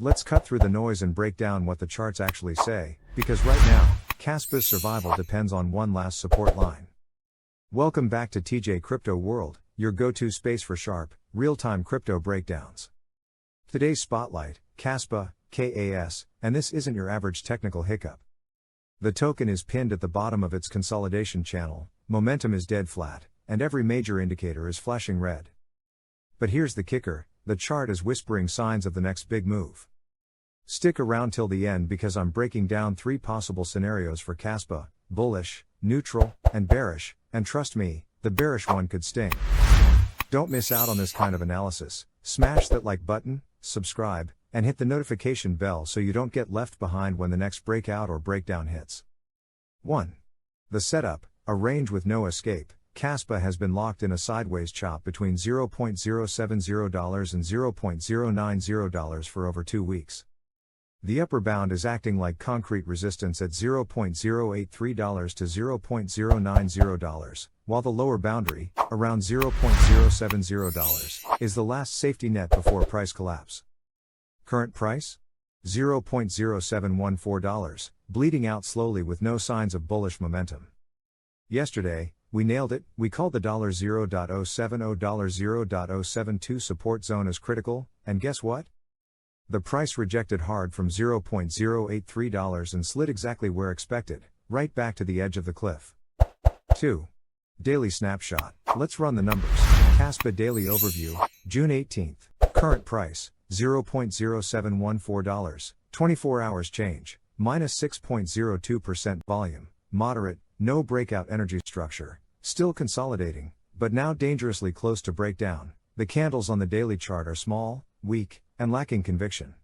Let's cut through the noise and break down what the charts actually say, because right now, Kaspa's survival depends on one last support line. Welcome back to TJ Crypto World, your go-to space for sharp, real-time crypto breakdowns. Today's spotlight, Kaspa, KAS, and this isn't your average technical hiccup. The token is pinned at the bottom of its consolidation channel, momentum is dead flat, and every major indicator is flashing red. But here's the kicker, the chart is whispering signs of the next big move. Stick around till the end because I'm breaking down 3 possible scenarios for Kaspa: bullish, neutral, and bearish, and trust me, the bearish one could sting. Don't miss out on this kind of analysis. Smash that like button, subscribe, and hit the notification bell so you don't get left behind when the next breakout or breakdown hits. 1. The setup, a range with no escape. Kaspa has been locked in a sideways chop between $0.070 and $0.090 for over 2 weeks. The upper bound is acting like concrete resistance at $0.083 to $0.090, while the lower boundary, around $0.070, is the last safety net before price collapse. Current price? $0.0714, bleeding out slowly with no signs of bullish momentum. Yesterday, we nailed it. We called the $0.070, $0.072 support zone as critical, and guess what? The price rejected hard from $0.083 and slid exactly where expected, right back to the edge of the cliff. 2. Daily snapshot. Let's run the numbers. Kaspa Daily Overview, June 18th. Current price, $0.0714. 24 hours change, minus 6.02% volume, moderate, no breakout energy structure, still consolidating, but now dangerously close to breakdown. The candles on the daily chart are small, weak, and lacking conviction.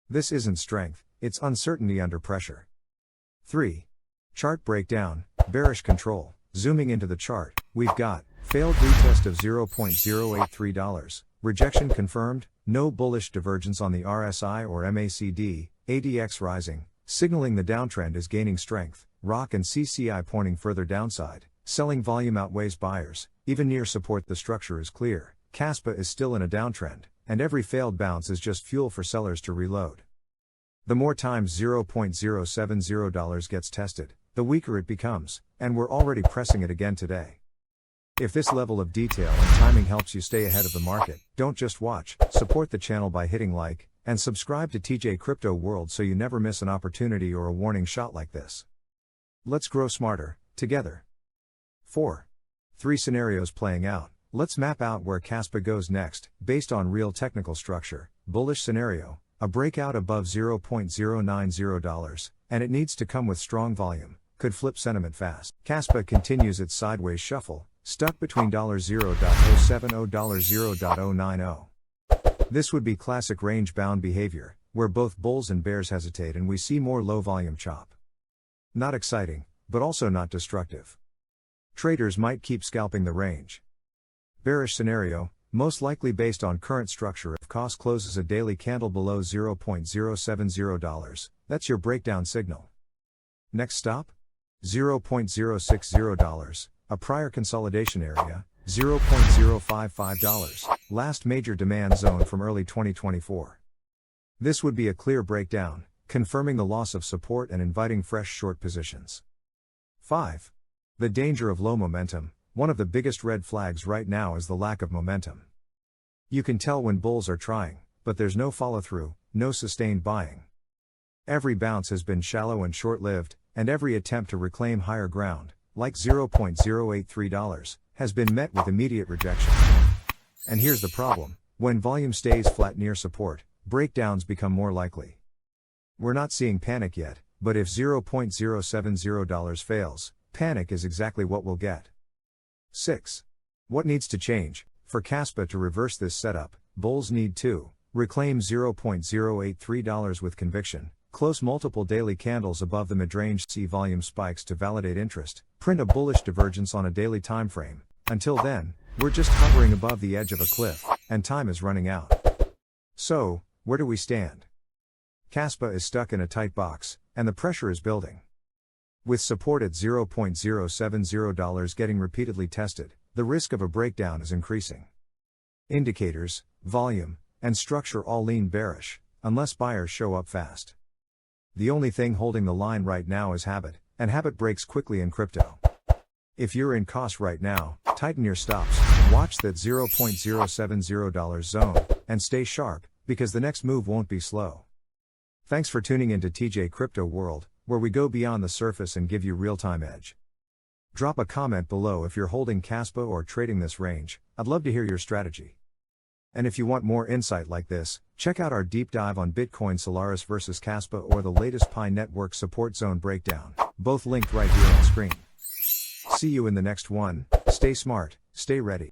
This isn't strength, it's uncertainty under pressure. 3. Chart breakdown, bearish control. Zooming into the chart, we've got failed retest of $0.083, rejection confirmed, no bullish divergence on the RSI or MACD, ADX rising, signaling the downtrend is gaining strength, ROC and CCI pointing further downside, selling volume outweighs buyers, even near support the structure is clear, Kaspa is still in a downtrend, and every failed bounce is just fuel for sellers to reload. The more times $0.070 gets tested, the weaker it becomes, and we're already pressing it again today. If this level of detail and timing helps you stay ahead of the market, don't just watch, support the channel by hitting like, and subscribe to TJ Crypto World so you never miss an opportunity or a warning shot like this. Let's grow smarter, together. 4. 3 scenarios playing out. Let's map out where Kaspa goes next, based on real technical structure. Bullish scenario, a breakout above $0.090, and it needs to come with strong volume, could flip sentiment fast. Kaspa continues its sideways shuffle, stuck between $0.070 and $0.090. This would be classic range-bound behavior, where both bulls and bears hesitate and we see more low-volume chop. Not exciting, but also not destructive. Traders might keep scalping the range. Bearish scenario, most likely based on current structure. If KAS closes a daily candle below $0.070, that's your breakdown signal. Next stop? $0.060, a prior consolidation area, $0.055, last major demand zone from early 2024. This would be a clear breakdown, confirming the loss of support and inviting fresh short positions. 5. The danger of low momentum. One of the biggest red flags right now is the lack of momentum. You can tell when bulls are trying, but there's no follow-through, no sustained buying. Every bounce has been shallow and short-lived, and every attempt to reclaim higher ground, like $0.083, has been met with immediate rejection. And here's the problem: when volume stays flat near support, breakdowns become more likely. We're not seeing panic yet, but if $0.070 fails, panic is exactly what we'll get. 6. What needs to change? For Kaspa to reverse this setup, bulls need to reclaim $0.083 with conviction, close multiple daily candles above the midrange, see volume spikes to validate interest, print a bullish divergence on a daily time frame. Until then, we're just hovering above the edge of a cliff, and time is running out. So, where do we stand? Kaspa is stuck in a tight box, and the pressure is building. With support at $0.070 getting repeatedly tested, the risk of a breakdown is increasing. Indicators, volume, and structure all lean bearish. unless buyers show up fast. The only thing holding the line right now is habit, and habit breaks quickly in crypto. If you're in KAS right now, tighten your stops, watch that $0.070 zone, and stay sharp, because the next move won't be slow. Thanks for tuning into TJ Crypto World, where we go beyond the surface and give you real-time edge. Drop a comment below if you're holding Kaspa or trading this range. I'd love to hear your strategy. And if you want more insight like this, check out our deep dive on Bitcoin Solaris versus Kaspa or the latest Pi Network support zone breakdown, both linked right here on screen. See you in the next one. Stay smart, stay ready.